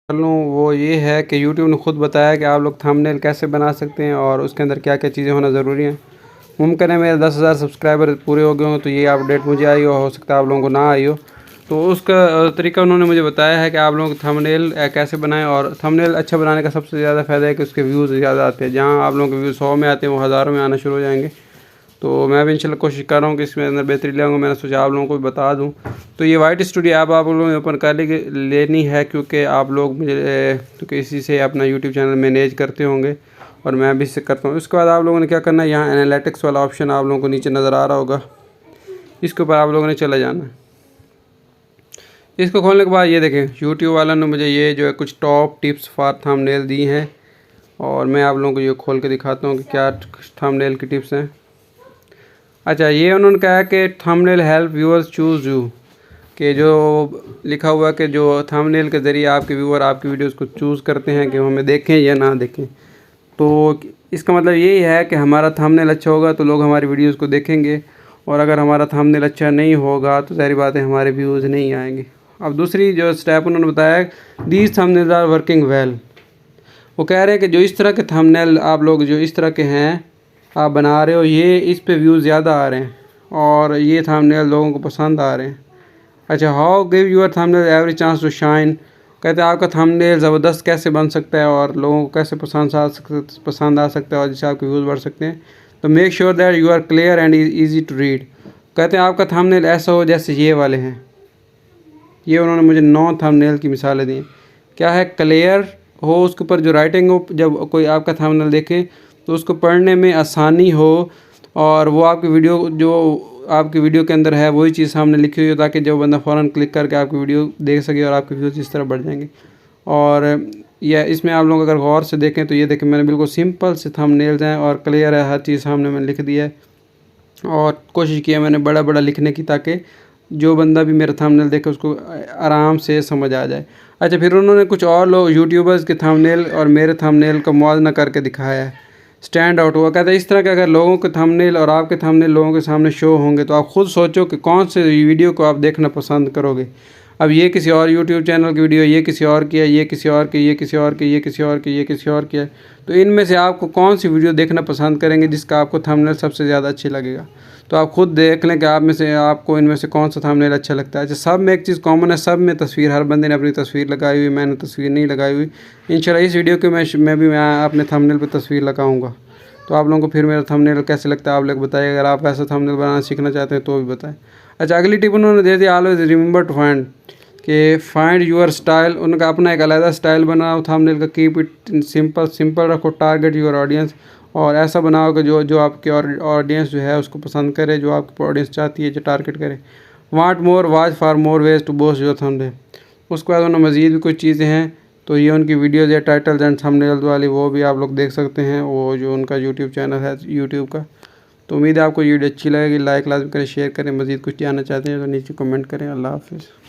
लूँ वो ये है कि यूट्यूब ने खुद बताया कि आप लोग थंबनेल कैसे बना सकते हैं और उसके अंदर क्या क्या चीज़ें होना ज़रूरी हैं। मुमकिन है मेरे 10,000 सब्सक्राइबर पूरे हो गए हों तो ये अपडेट मुझे आई हो सकता है आप लोगों को ना आई हो। तो उसका तरीका उन्होंने मुझे बताया है कि आप लोग थंबनेल कैसे बनाएं। और थंबनेल अच्छा बनाने का सबसे ज़्यादा फ़ायदा है कि उसके व्यूज़ ज़्यादा आते हैं। जहाँ आप लोगों के व्यूज़ 100 में आते हैं वो हज़ारों में आना शुरू हो जाएंगे। तो मैं भी इंशाल्लाह कोशिश कर रहा हूँ कि इसमें अंदर बेहतरी लाऊंगा। मैंने सोचा आप लोगों को भी बता दूँ। तो ये वाइट स्टूडियो ऐप आप लोगों ने ओपन कर लेनी है क्योंकि आप लोग मुझे क्योंकि इसी से अपना यूट्यूब चैनल मैनेज करते होंगे और मैं भी इससे करता हूँ। उसके बाद आप लोगों ने क्या करना है, यहाँ एनालिटिक्स वाला ऑप्शन आप लोगों को नीचे नज़र आ रहा होगा, इसके ऊपर आप लोगों ने चले जाना है। इसको खोलने के बाद ये देखें यूट्यूब वालों ने मुझे ये जो है कुछ टॉप टिप्स फॉर थंबनेल दी हैं और मैं आप लोगों को ये खोल के दिखाता हूँ कि क्या थंबनेल की टिप्स हैं। अच्छा, ये उन्होंने कहा कि thumbnail help viewers choose you, कि जो लिखा हुआ कि जो थंबनेल के ज़रिए आपके व्यूअर आपकी वीडियोस को चूज़ करते हैं कि हमें देखें या ना देखें। तो इसका मतलब यही है कि हमारा थंबनेल अच्छा होगा तो लोग हमारी वीडियोस को देखेंगे और अगर हमारा थंबनेल अच्छा नहीं होगा तो ज़ाहिर बात है हमारे व्यूज़ नहीं आएंगे। अब दूसरी जो स्टेप उन्होंने बताया, these thumbnails are working well. वो कह रहे हैं कि जो इस तरह के थंबनेल आप लोग जो इस तरह के हैं आप बना रहे हो, ये इस पे व्यूज़ ज़्यादा आ रहे हैं और ये थंबनेल लोगों को पसंद आ रहे हैं। अच्छा, how give your thumbnail every chance to shine. कहते हैं आपका थंबनेल ज़बरदस्त कैसे बन सकता है और लोगों को कैसे पसंद आ सकता है और जिससे आपके व्यूज़ बढ़ सकते हैं। तो make sure that you are clear and easy to read. कहते हैं आपका थंबनेल ऐसा हो जैसे ये वाले हैं। ये उन्होंने मुझे 9 थंबनेल की मिसालें दी। क्या है, क्लियर हो, उसके ऊपर जो राइटिंग हो, जब कोई आपका थंबनेल देखे तो उसको पढ़ने में आसानी हो और वो आपकी वीडियो जो आपकी वीडियो के अंदर है वही चीज़ सामने लिखी हुई हो ताकि जो बंदा फ़ौरन क्लिक करके आपकी वीडियो देख सके और आपके व्यूज़ इस तरह बढ़ जाएंगे। और या इसमें आप लोग अगर गौर से देखें तो ये देखें मैंने बिल्कुल सिंपल से थंबनेल्स हैं और क्लियर है, हर चीज़ सामने मैंने लिख दिया है और कोशिश की है मैंने बड़ा बड़ा लिखने की ताकि जो बंदा भी मेरा थंबनेल देखे उसको आराम से समझ आ जाए। अच्छा, फिर उन्होंने कुछ और लोग यूट्यूबर्स के थंबनेल और मेरे थंबनेल का मुआवजा करके दिखाया है, स्टैंड आउट हुआ। कहता है इस तरह के अगर लोगों के थंबनेल और आपके थंबनेल लोगों के सामने शो होंगे तो आप खुद सोचो कि कौन से वीडियो को आप देखना पसंद करोगे। अब ये किसी और यूट्यूब चैनल की वीडियो, ये किसी और की है, ये किसी और की, ये किसी और की, ये किसी और की, ये किसी और की है। तो इनमें से आपको कौन सी वीडियो देखना पसंद करेंगे जिसका आपको थंबनेल सबसे ज़्यादा अच्छी लगेगा। तो आप खुद देख लें कि आप में से आपको इनमें से कौन सा थंबनेल अच्छा लगता है। अच्छा, सब में एक चीज़ कॉमन है, सब में तस्वीर, हर बंदे ने अपनी तस्वीर लगाई हुई, मैंने तस्वीर नहीं लगाई हुई। इंशाल्लाह इस वीडियो के मैं अपने थंबनेल पर तस्वीर लगाऊंगा। तो आप लोगों को फिर मेरा थंबनेल कैसे लगता है आप लोग बताइए। अगर आप ऐसा थंबनेल बनाना सीखना चाहते हैं तो भी बताएं। अच्छा, अगली टिप उन्होंने दे दी, always remember to find your style. उनका अपना एक अलग स्टाइल बनाओ थंबनेल का, कीप इट सिंपल रखो, टारगेट यूर ऑडियंस। और ऐसा बनाओ कि जो आपकी ऑडियंस जो है उसको पसंद करे, जो आपकी ऑडियंस चाहती है, जो टारगेट करे। Want more, watch for more ways to boost your thumbnail. उसके बाद उन्होंने मज़ीद भी कुछ चीज़ें हैं, तो ये उनकी वीडियोज़ है टाइटल्स एंड थंबनेल्स वाली, वो भी आप लोग देख सकते हैं, वो जो उनका यूट्यूब चैनल है यूट्यूब का। तो उम्मीद है आपको वीडियो अच्छी लगेगी। लाइक लाजमी करें, शेयर करें। मज़ीद कुछ जानना चाहते हैं तो नीचे कमेंट करें। अल्लाह हाफिज़।